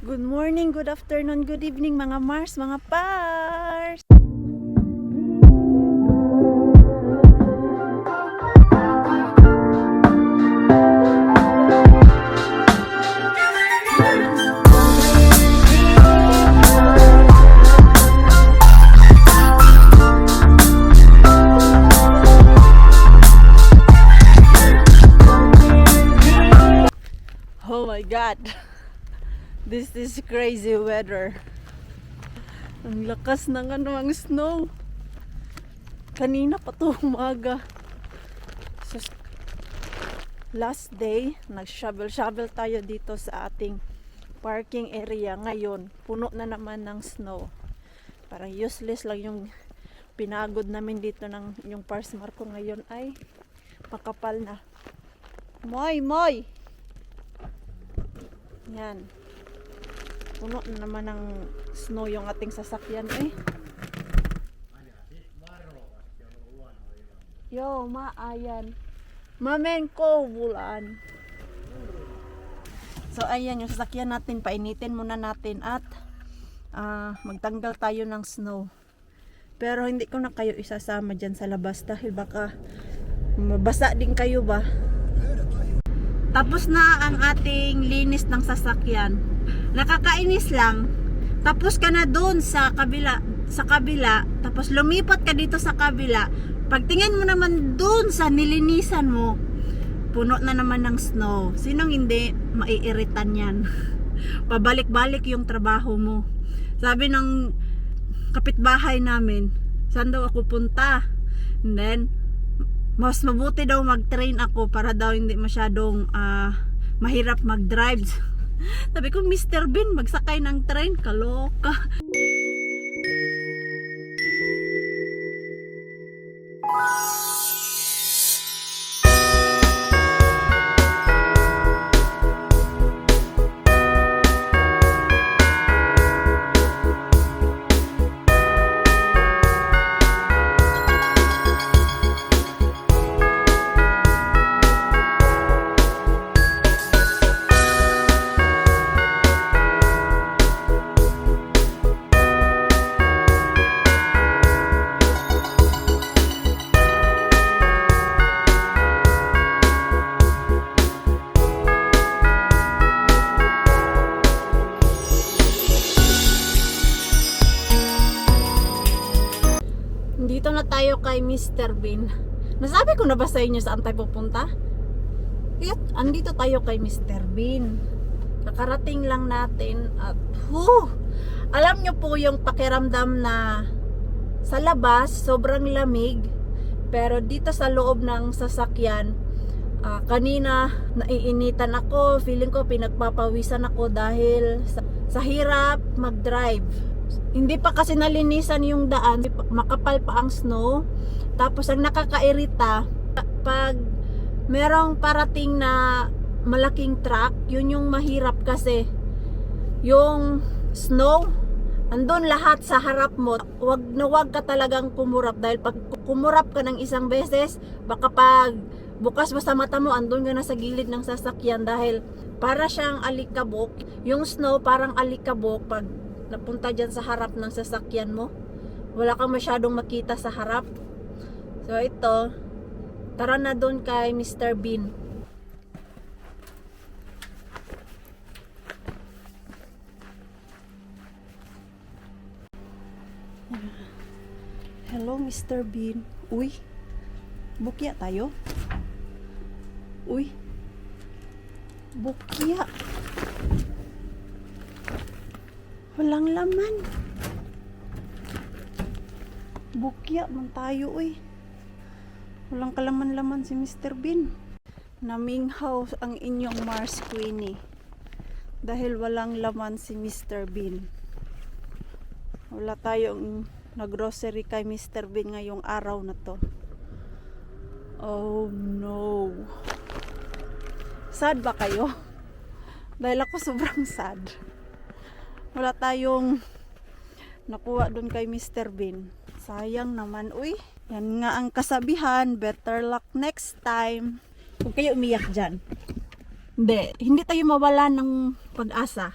Good morning, good afternoon, good evening mga Mars, mga Pars! Oh my God! This is crazy weather. Ang lakas ng ang snow. Kanina pa to umaga. So, last day, nag-shovel tayo dito sa ating parking area. Ngayon, puno na naman ng snow. Parang useless lang yung pinagod namin dito ng yung parts marko ngayon ay makapal na. Moy! Yan. Puno na naman ng snow yung ating sasakyan eh. Yo, maayan. Mamen ko, bulan. So, ayan yung sasakyan natin. Painitin muna natin at magtanggal tayo ng snow. Pero hindi ko na kayo isasama dyan sa labas dahil baka mabasa din kayo ba. Tapos na ang ating linis ng sasakyan. Nakakainis lang. Tapos ka na doon sa kabila, tapos lumipat ka dito sa kabila. Pagtingin mo naman doon sa nilinisan mo, puno na naman ng snow. Sinong hindi maiiritan yan? Pabalik-balik yung trabaho mo. Sabi ng kapitbahay namin, saan daw ako punta? And then, mas mabuti daw mag-train ako para daw hindi masyadong mahirap mag-drive. Sabi ko, Mr.Bin, magsakay ng train, kaloka. Dito na tayo kay Mr.Bin. Nasabi ko na ba sa inyo saan tayo pupunta? Andito tayo kay Mr.Bin. Kakarating lang natin at alam nyo po yung pakiramdam na sa labas sobrang lamig, pero dito sa loob ng sasakyan kanina naiinitan ako. Feeling ko pinagpapawisan ako dahil sa hirap mag-drive. Hindi pa kasi nalinisan yung daan, makapal pa ang snow. Tapos ang nakakairita, pag merong parating na malaking truck, yun yung mahirap kasi yung snow andun lahat sa harap mo. Wag ka talagang kumurap, dahil pag kumurap ka ng isang beses, baka pag bukas mo sa mata mo, andun ka na sa gilid ng sasakyan dahil para siyang alikabok. Yung snow parang alikabok. Pag napunta dyan sa harap ng sasakyan mo, wala kang masyadong makita sa harap. So ito, tara na doon kay Mr.Bin. Hello Mr.Bin. Uy, bukya tayo. Uy, bukya. Walang laman. Bukya man tayo Walang kalaman-laman si Mr.Bin. Naminghaw ang inyong Mars Quenie dahil walang laman si Mr.Bin. Wala tayong naggrocery kay Mr.Bin ngayong araw na to. Oh no. Sad ba kayo? Dahil ako sobrang sad. Wala tayong nakuha doon kay Mr.Bin. Sayang naman. Yan nga ang kasabihan, better luck next time. Huwag kayo umiyak dyan. Hindi tayo mawala ng pag-asa.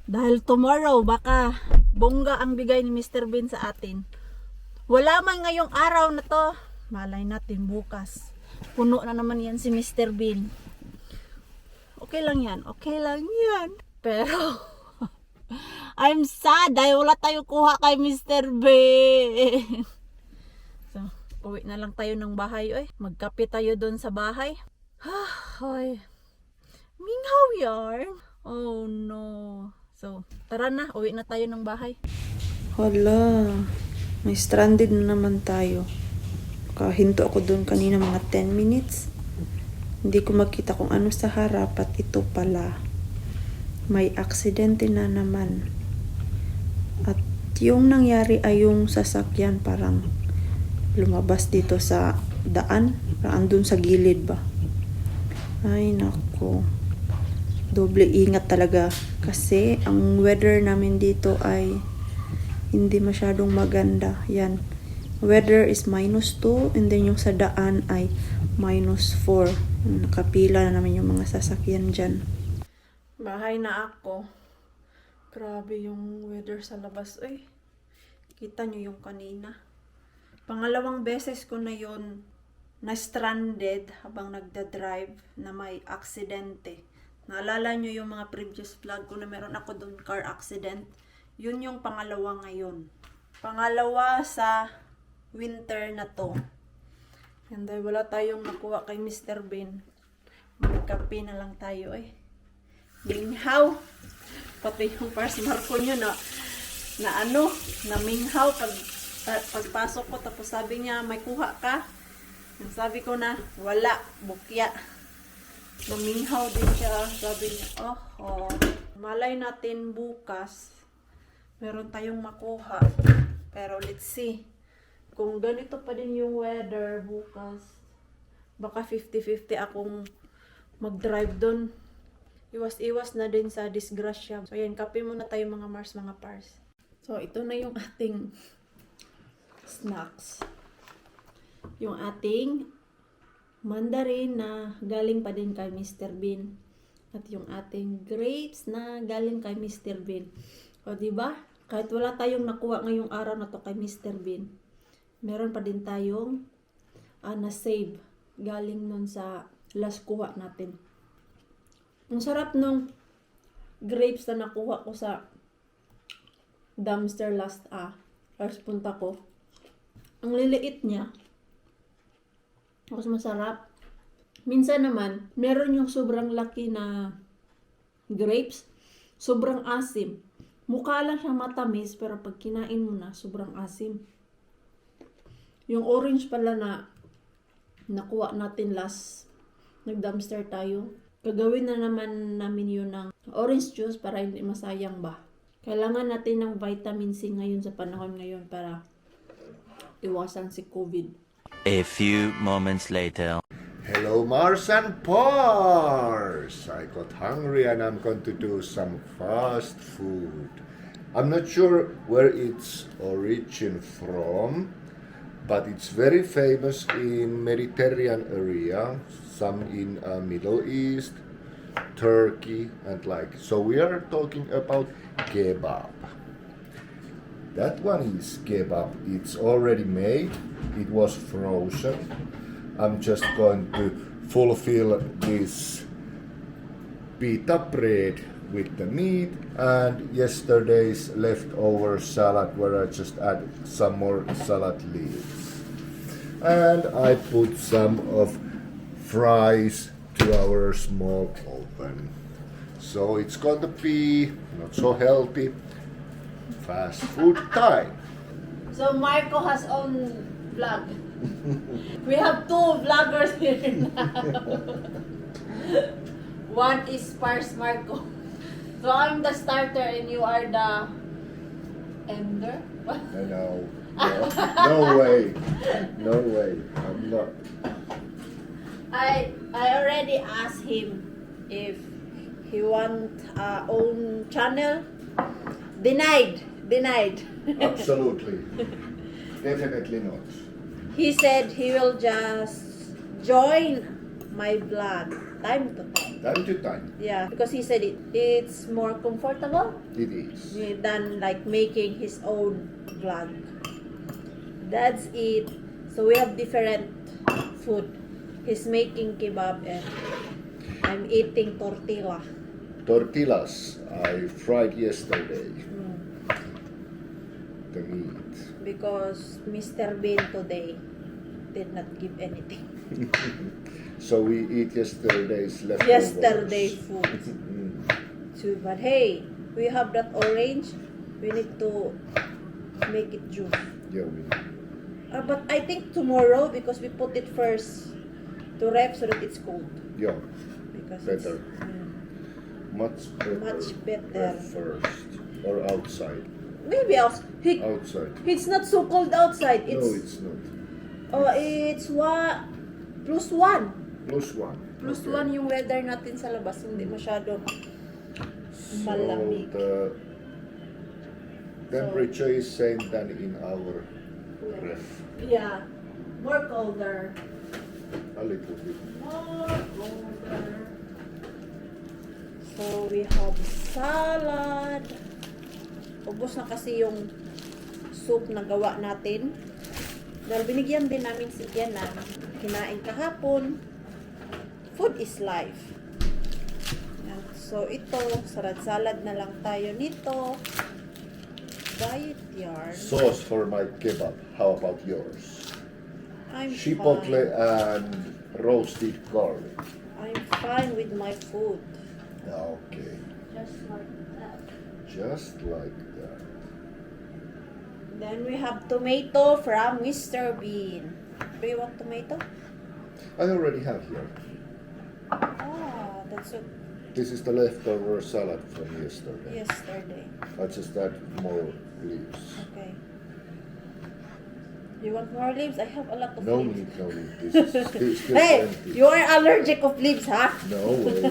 Dahil tomorrow, baka bongga ang bigay ni Mr. Bin sa atin. Wala man ngayong araw na to. Malay natin bukas. Puno na naman yan si Mr. Bin. Okay lang yan. Okay lang yan. Pero, I'm sad dahil wala tayo kuha kay Mr. Bin. So, uwi na lang tayo ng bahay. Oy. Magkape tayo doon sa bahay. Hoy. Minghaw yarn. Oh no. So, tara na. Uwi na tayo ng bahay. Hala. May stranded na naman tayo. Kahinto ako doon kanina mga 10 minutes. Hindi ko makita kung ano sa harap at ito pala. May aksidente na naman. At yung nangyari ay yung sasakyan parang lumabas dito sa daan. Andun sa gilid ba? Ay nako. Doble ingat talaga. Kasi ang weather namin dito ay hindi masyadong maganda. Yan. Weather is -2 and then yung sa daan ay -4. Nakapila na naman yung mga sasakyan dyan. Bahay na ako. Grabe yung weather sa labas. Uy, kita nyo yung kanina. Pangalawang beses ko na yon na stranded habang nagda-drive na may aksidente. Naalala nyo yung mga previous vlog ko na meron ako doon car accident. Yun yung pangalawa ngayon. Pangalawa sa winter na to. And dahil wala tayong nakuha kay Mr. Bin, magkape na lang tayo eh. Minghaw. Pati yung first marko nyo na minghaw pagpasok ko, tapos sabi niya may kuha ka. And sabi ko na wala, bukya. Naminghaw din siya. Sabi niya, malay natin bukas meron tayong makuha. Pero let's see. Kung ganito pa din yung weather bukas, baka 50-50 akong mag-drive doon. Iwas-iwas na din sa disgrasya. So yan, kape muna tayo mga Mars, mga Pars. So ito na yung ating snacks. Yung ating mandarin na galing pa din kay Mr. Bin. At yung ating grapes na galing kay Mr. Bin. O diba? Kahit wala tayong nakuha ngayong araw na to kay Mr. Bin, meron pa din tayong na-save galing nun sa last kuha natin. Ang sarap nung grapes na nakuha ko sa dumpster last punta ko. Ang liliit niya. Mas masarap. Minsan naman, meron yung sobrang laki na grapes. Sobrang asim. Mukha lang siyang matamis, pero pag kinain mo na, sobrang asim. Yung orange pala na nakuha natin last, nag-dumpster tayo. Gagawin na naman namin yun ng orange juice para hindi masayang ba. Kailangan natin ng vitamin C ngayon sa panahon ngayon para iwasan si COVID. A few moments later. Hello Mars and Pars! I got hungry and I'm going to do some fast food. I'm not sure where it's origin from, but it's very famous in Mediterranean area, some in Middle East, Turkey and like. So we are talking about kebab. That one is kebab. It's already made. It was frozen. I'm just going to fulfill this pita bread with the meat and yesterday's leftover salad where I just add some more salad leaves. And I put some of fries to our small oven. So it's going to be not so healthy. Fast food time. So Marco has own vlog. We have 2 vloggers here now. One is Pars Marco. So I'm the starter and you are the ender? No, no way. No way. I'm not. I already asked him if he want own channel. Denied. Absolutely. Definitely not. He said he will just join my vlog time to time. Time to time. Yeah, because he said it's more comfortable It is. than like making his own vlog. That's it. So we have different food. He's making kebab and I'm eating tortilla. Tortillas I fried yesterday. The meat. Because Mr. Bin today did not give anything. So we eat yesterday's leftovers. Yesterday food. Too bad. Hey, we have that orange. We need to make it juice. Yeah, we But I think tomorrow, because we put it first to rep so that it's cold. yeah, Because better. Much better. Much better. Ref first or outside. Maybe Outside. it's not so cold outside. No, it's not. It's plus one. Plus one. Plus Okay. one yung weather natin sa labas. Hindi masyado malamig. So the temperature is same than in our ref. Yeah. More colder. A little bit. More colder. So we have salad. Ubos na kasi yung soup na gawa natin. Dahil binigyan din namin si Ken na kinain kahapon. Food is life. Yan. So ito, salad na lang tayo nito. Diet yarn. Sauce for my kebab. How about yours? I'm Chipotle fine. and roasted garlic. I'm fine with my food. Okay. Just like that. Just like that. Then we have tomato from Mr.Bin. Do you want tomato? I already have here. Ah, that's what This is the leftover salad from yesterday. yesterday. I just add more leaves. Okay. You want more leaves? I have a lot of No leaves. need, no need. This is still Hey, empty. you are allergic of leaves, huh? No way.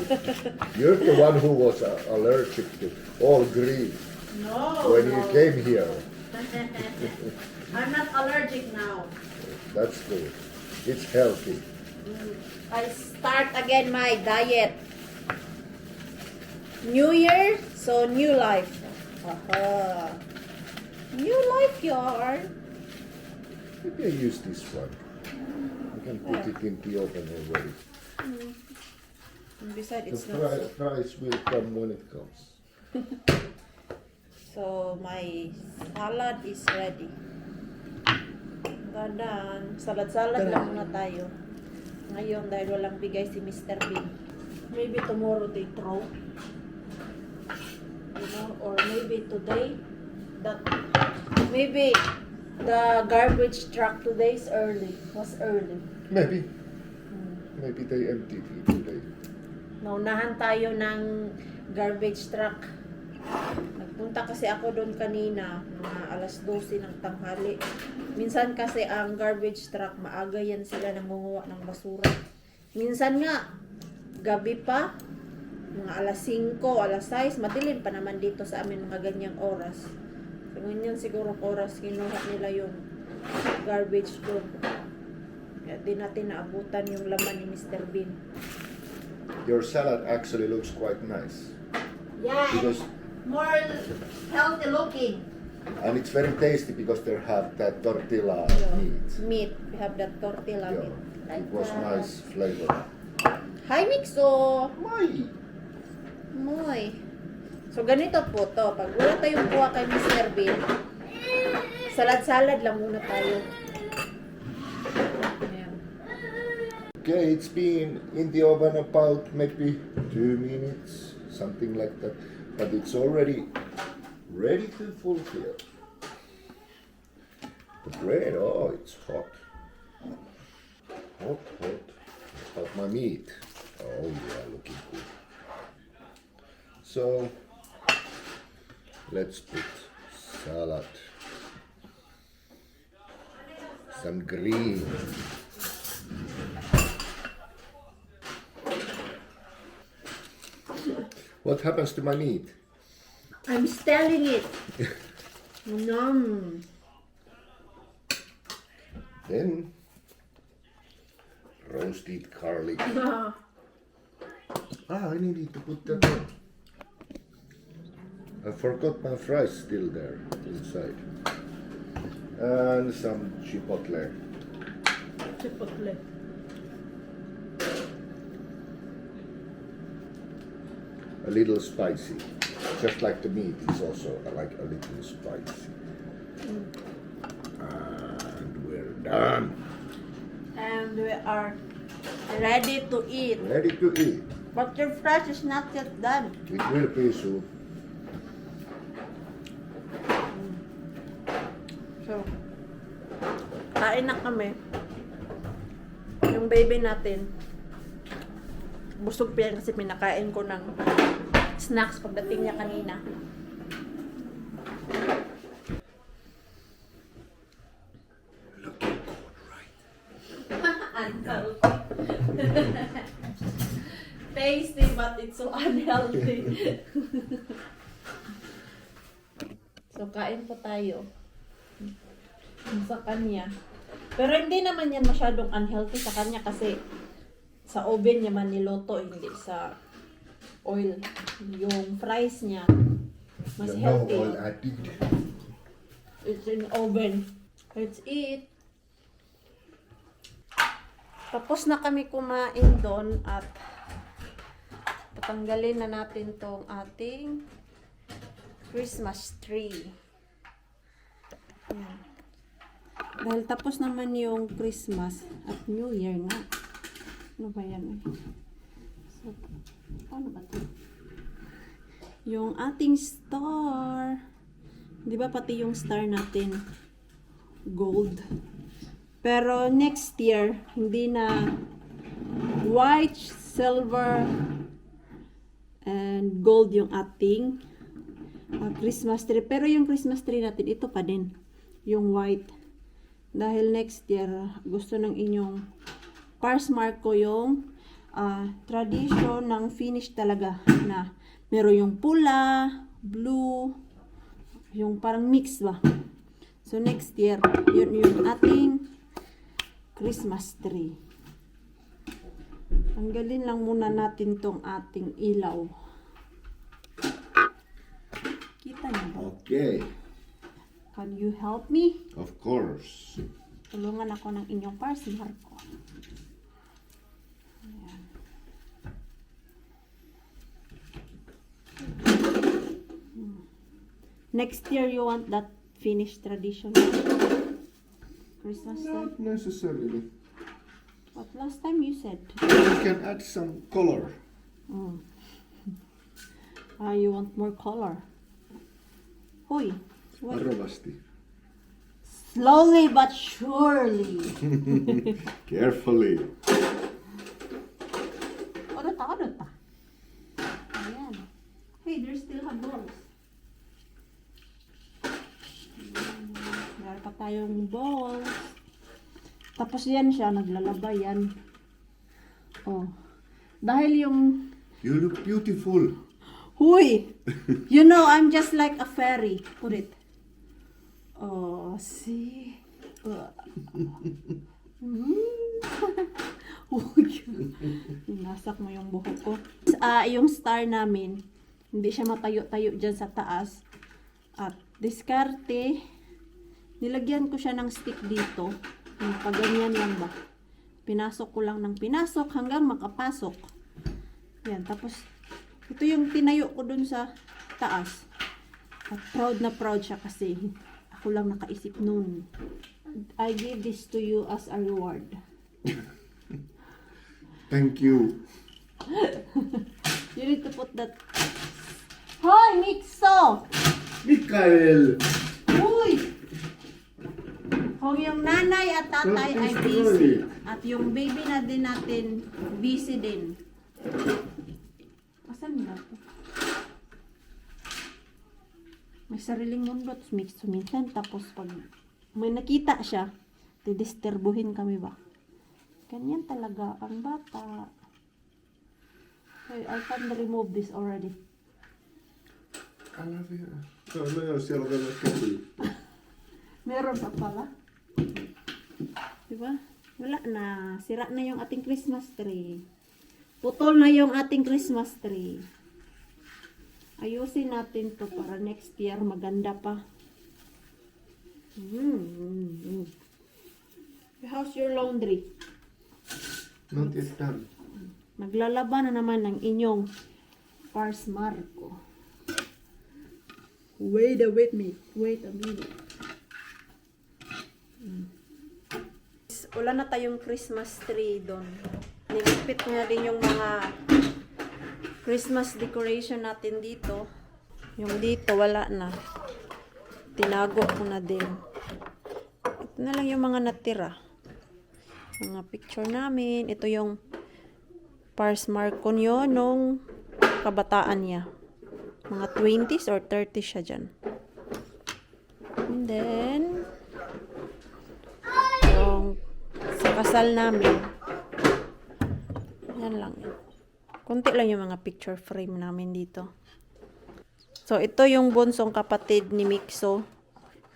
You're the one who was allergic to all green No. when you came here. I'm not allergic now. That's good. It's healthy. I start again my diet. New year, so new life. Aha. New life yarn. Maybe I use this one. I can put it in the oven already. And besides, The it's not. price will come when it comes. So my salad is ready. Gadan. Salad lang muna tayo. Ngayon dahil walang bigay si Mr. Bin. Maybe tomorrow they throw. You know, or maybe today. Maybe the garbage truck today is early. Was early. Maybe. Maybe they emptied it today. Naunahan tayo ng garbage truck. Nagpunta kasi ako doon kanina, mga alas 12 ng tanghali. Minsan kasi ang garbage truck, maaga yan sila nangunguha ng basura. Minsan nga, gabi pa, mga alas 5, alas 6, madilim pa naman dito sa amin mga ganyang oras. So, ganyan siguro oras, kinuha nila yung garbage doon. Kaya di natin naabutan yung laman ni Mr. Bin. Your salad actually looks quite nice. Yeah, Because more healthy looking. and it's very tasty because they have that tortilla meat. We have that tortilla Yeah, meat. it was nice flavor. Hi, Mixo! Why? Moy. So, ganito po to. Pag wala tayong kuha kay Mr. Bin, salad-salad lang muna tayo. Ayan. Okay, it's been in the oven about maybe 2 minutes, something like that. But it's already ready to fulfill. The bread, oh, it's hot. Hot, hot. Hot my meat. Oh yeah, looking good. So, let's put salad. Some green. What happens to my meat? I'm stelling it. Nom. Then roasted garlic. I need to put that on. I forgot my fries still there inside. And some chipotle. Chipotle. A little spicy. Just like the meat, it's also like a little spicy. And we're done. And we are ready to eat. Ready to eat. But your fries is not yet done. It will be soon. So, kain na kami. Yung baby natin, busog pa yan kasi pinakain ko ng snacks pagdating niya kanina. Looking good, right? Unhealthy. Tasty, but it's so unhealthy. So, kain po tayo. Sa kanya. Pero hindi naman yan masyadong unhealthy sa kanya kasi sa oven niya man niloto, hindi sa oil. Yung fries niya, mas No healthy. oil added. It's in oven. Let's eat. Tapos na kami kumain doon at patanggalin na natin tong ating Christmas tree. Ayan. Dahil tapos naman yung Christmas at New Year nga. Ano ba yan? So, paano ba ito? Yung ating star. Di ba pati yung star natin gold. Pero next year, hindi na white, silver, and gold yung ating Christmas tree. Pero yung Christmas tree natin, ito pa din. Yung white. Dahil next year, gusto ng inyong Pars Marco yung tradition ng finish talaga na meron yung pula, blue, yung parang mix ba. So next year, yun yung ating Christmas tree. Tanggalin lang muna natin tong ating ilaw. Kita niyo ba? Okay. Can you help me? Of course. Tulungan ako ng inyong Pars Marco. Ayan. Next year, you want that Finnish tradition? Christmas time? Not necessarily. But last time you said. You can add some color. Mm. You want more color. Hoy. Wait. Varovasti. Slowly but surely. Carefully. Odota. Ayan. Hey, there's still have balls. Meron pa tayong balls. Tapos yan siya, naglalaba yan. Oh. Dahil yung... You look beautiful. Huy! You know, I'm just like a fairy. Put it. Oh, see? Nasak mo yung buhok ko. Yung star namin, hindi siya matayo-tayo dyan sa taas. At diskarte, nilagyan ko siya ng stick dito. Paganyan lang ba? Pinasok ko lang ng pinasok hanggang makapasok. Yan, tapos ito yung tinayo ko dun sa taas. At proud na proud siya kasi ako lang nakaisip nun. I give this to you as a reward. Thank you. You need to put that... Hoy, Mikso! Mikael! Uy! Kung yung nanay at tatay ay busy. At yung baby na din natin, busy din. Asan ba ito? May sariling mundo. Tapos minsan. Tapos pag may nakita siya, didisturbuhin kami ba? Ganyan talaga ang bata. Okay, I can remove this already. I love you. No, siellä on vielä käsi. Meron pa pala. Diba? Wala na. Sira na yung ating Christmas tree. Putol na yung ating Christmas tree. Ayusin natin to para next year maganda pa. How's your laundry? Not yet done. Naglalaban na naman ng inyong Pars Marco. Wait a minute. Wala na tayong Christmas tree doon. Nilipit nga din yung mga Christmas decoration natin dito. Yung dito, wala na. Tinago ko na din. Ito na lang yung mga natira. Mga picture namin. Ito yung Pars Marco nyo nung kabataan niya. Mga 20s or 30s siya dyan. And then, yung sa kasal namin, yan lang. Kunti lang yung mga picture frame namin dito. So, ito yung bunsong kapatid ni Mixo.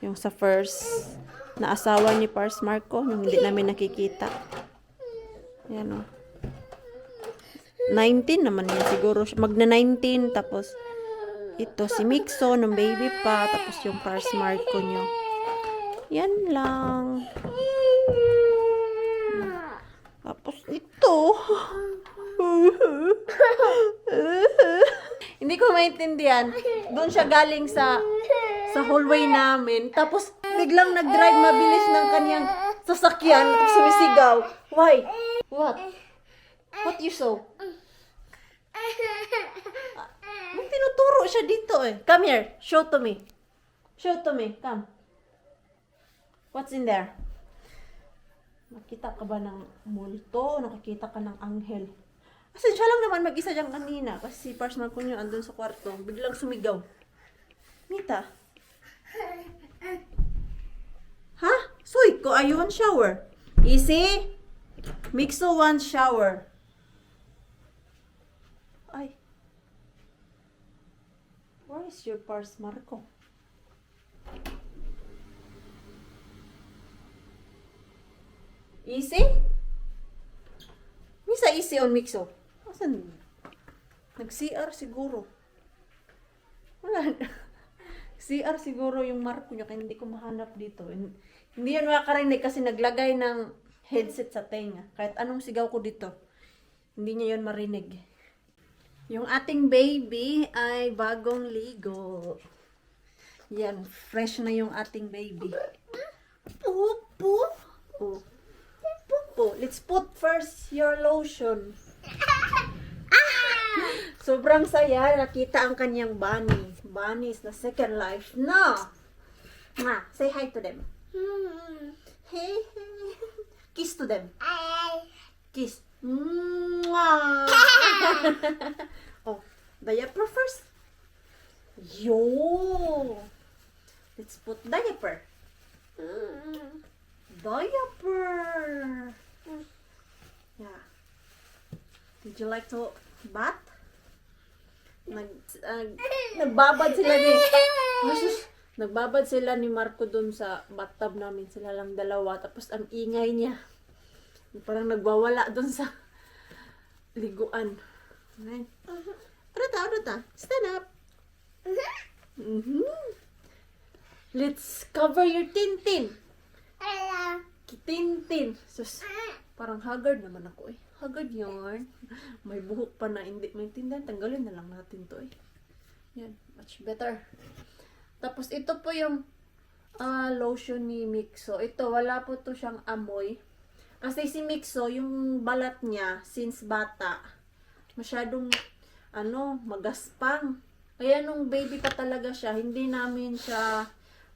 Yung sa first na asawa ni Pars Marco. Yung hindi namin nakikita. Yan o. 19 naman yan siguro. Magna 19. Tapos, ito si Mixo nung baby pa. Tapos yung Pars Marco nyo. Yan lang. Tapos ito. Hindi ko maintindihan. Doon siya galing sa hallway namin. Tapos biglang nag-drive mabilis ng kanyang sasakyan. Tapos sumisigaw. Why? What? What you saw? May tinuturo siya dito eh. Come here. Show to me. Show to me. Come. What's in there? Nakita ka ba ng multo? Nakakita ka ng anghel? Kasi siya lang naman mag-isa dyan kanina. Kasi si Pars Marco nyo andun sa kwarto. Biglang sumigaw. Nita? Ha? Suy ko, are you on shower? Easy? Mixo wants shower. Ay. Where is your Pars Marco? Easy? Misa easy on Mixo. Asan? Nag-CR siguro. Wala. CR siguro yung Marco niya kaya hindi ko mahanap dito. Hindi yun makakarinig kasi naglagay ng headset sa tenga. Kahit anong sigaw ko dito, hindi niya yun marinig. Yung ating baby ay bagong ligo. Yan, fresh na yung ating baby. Pupo. Oh. Pupo. Let's put first your lotion. Sobrang saya. Nakita ang kanyang bunny. Bunny is the second life. No! Ma, say hi to them. Hey, hey. Kiss to them. Kiss. Mwah! Oh, diaper first. Yo! Let's put diaper. Diaper. Yeah. Did you like to bath? Nagbabad sila ni nagbabad sila ni Marco dun sa bathtub namin. Sila lang dalawa. Tapos ang ingay niya. Parang nagwawala dun sa liguan. Right? Ano ta? Stand up. Let's cover your tintin. Tintin. Sus, parang haggard naman ako eh. Haggard yarn. May buhok pa na hindi maintindihan. Tanggalin na lang natin to eh. Yan, much better. Tapos ito po yung lotion ni Mixo. Ito, wala po to siyang amoy. Kasi si Mixo, yung balat niya, since bata, masyadong, magaspang. Kaya nung baby pa talaga siya, hindi namin siya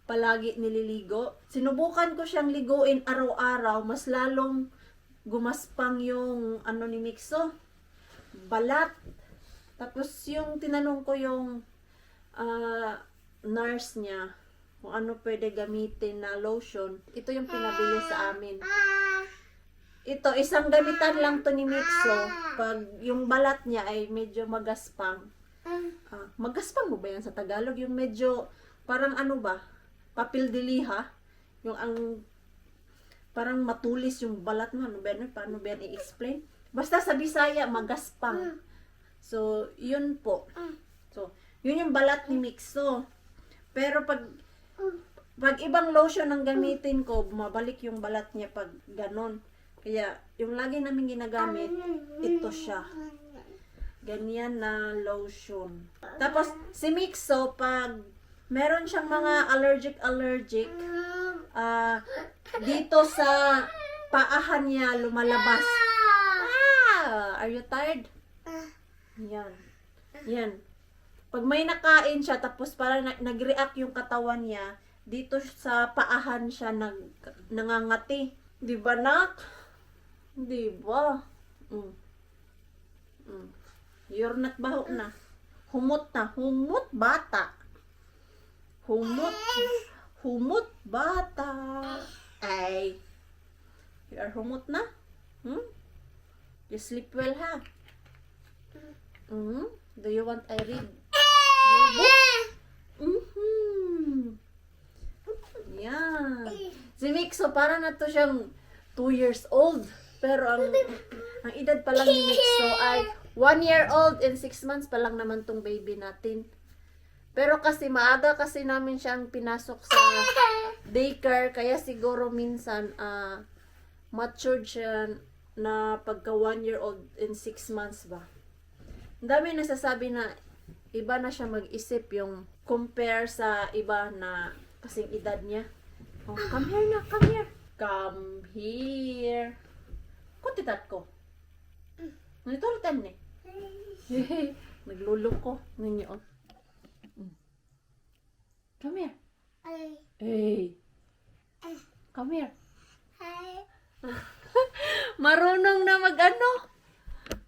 palagi nililigo. Sinubukan ko siyang liguin araw-araw, mas lalong gumaspang yung ni Mixo, balat. Tapos yung tinanong ko yung nurse niya kung ano pwede gamitin na lotion, ito yung pinabili sa amin. Ito, isang gamitan lang to ni Mixo pag yung balat niya ay medyo magaspang. Magaspang mo ba yan sa Tagalog? Yung medyo parang papel de liha, yung parang matulis yung balat mo. Paano ba yan i-explain? Basta sa Bisaya, magaspang. So, yun po. So, yun yung balat ni Mixo. Pero pag ibang lotion ang gamitin ko, bumabalik yung balat niya pag ganon. Kaya, yung lagi namin ginagamit, ito siya. Ganyan na lotion. Tapos, si Mixo, pag meron siyang mga allergic, dito sa paahan niya lumalabas. Are you tired? Yan. Yan. Pag may nakain siya, tapos para nag-react yung katawan niya, dito sa paahan siya nangangati. Di ba, nak? Di ba? You're not baho na. Humot na. Humot bata. Humot bata. Ay. You are humot na? You sleep well, ha? Do you want I read? Yan. Si Mixo, para na to siyang 2 years old. Pero ang edad pa lang ni Mixo ay 1 year old and 6 months pa lang naman tong baby natin. Pero kasi maaga kasi namin siyang pinasok sa daycare, kaya siguro minsan matured siya na pagka 1 year old and 6 months ba. Ang dami nasasabi na iba na siya mag-isip yung compare sa iba na kasing edad niya. Oh, come here na, come here. Come here. Kutitat ko. Nagtulutan ni. Naglulok ko. Ninyo, oh. Come here. Hey. Come here. Marunong na mag-ano.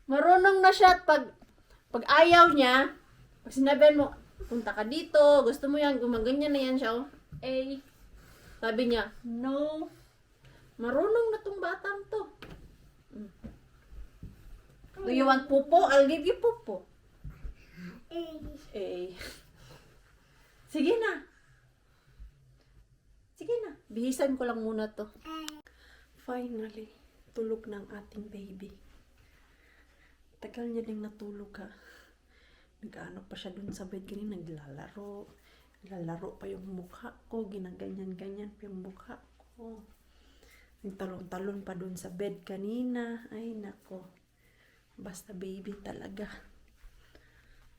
Marunong na siya at pag ayaw niya, pag sinabihan mo, punta ka dito, gusto mo yan, gumaganyan na yan siya, oh. Eh, sabi niya, no. Marunong na tong batang to. Do you want pupo? I'll give you pupo. Eh. Sige na. Sige na. Bihisan ko lang muna to. Finally, tulog ng ating baby. Tagal niya ding natulog, ha. Nag-ano pa siya dun sa bed, ganyan, naglalaro. Naglalaro pa yung mukha ko, ginaganyan-ganyan pa yung mukha ko. Nagtalon-talon pa dun sa bed kanina. Ay, nako. Basta baby talaga.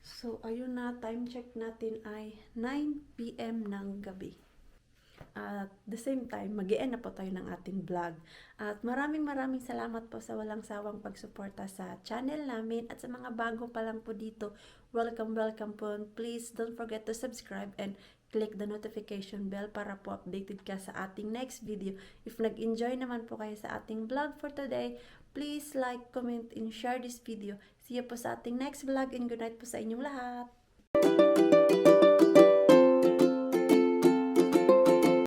So, ayun na, time check natin ay 9 PM ng gabi. At the same time, mag-e-end na po tayo ng ating vlog. At maraming salamat po sa walang sawang pagsuporta sa channel namin. At sa mga bago pa lang po dito, welcome po. Please don't forget to subscribe and click the notification bell para po updated ka sa ating next video. If nag-enjoy naman po kayo sa ating vlog for today, please like, comment, and share this video. See you po sa ating next vlog and good night po sa inyong lahat.